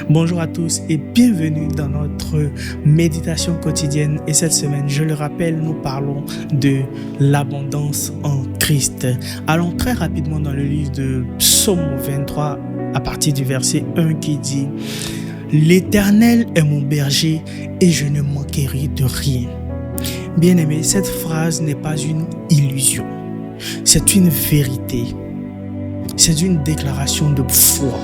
Bonjour à tous et bienvenue dans notre méditation quotidienne. Et cette semaine, je le rappelle, nous parlons de l'abondance en Christ. Allons très rapidement dans le livre de Psaume 23 à partir du verset 1 qui dit « L'Éternel est mon berger et je ne manquerai de rien. » Bien-aimé, cette phrase n'est pas une illusion, c'est une vérité. C'est une déclaration de foi.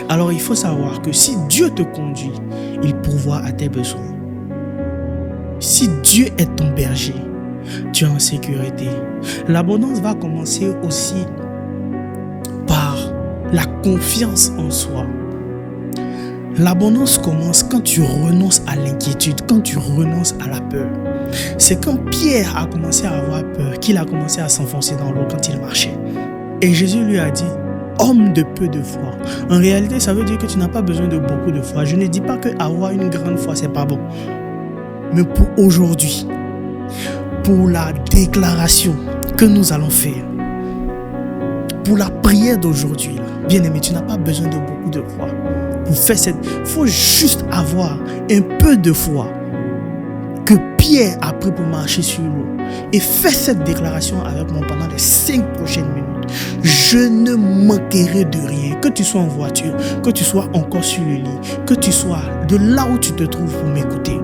Alors il faut savoir que si Dieu te conduit, il pourvoit à tes besoins. Si Dieu est ton berger, tu es en sécurité. L'abondance va commencer aussi par la confiance en soi. L'abondance commence quand tu renonces à l'inquiétude, quand tu renonces à la peur. C'est quand Pierre a commencé à avoir peur qu'il a commencé à s'enfoncer dans l'eau quand il marchait. Et Jésus lui a dit, homme de peu de foi. En réalité, ça veut dire que tu n'as pas besoin de beaucoup de foi. Je ne dis pas qu'avoir une grande foi, c'est pas bon. Mais pour aujourd'hui, pour la déclaration que nous allons faire, pour la prière d'aujourd'hui, bien-aimé, tu n'as pas besoin de beaucoup de foi. Pour faire il faut juste avoir un peu de foi que Pierre a pris pour marcher sur l'eau. Et fais cette déclaration avec moi pendant les 5 prochaines minutes. Je ne manquerai de rien. Que tu sois en voiture, que tu sois encore sur le lit, que tu sois de là où tu te trouves pour m'écouter.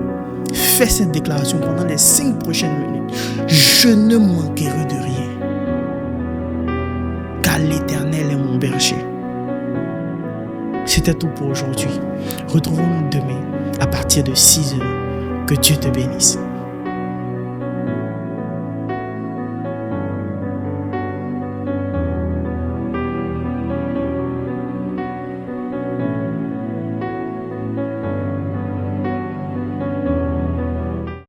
Fais cette déclaration pendant les 5 prochaines minutes. Je ne manquerai de rien. Car l'Éternel est mon berger. C'était tout pour aujourd'hui. Retrouvons-nous demain à partir de 6h. Que Dieu te bénisse.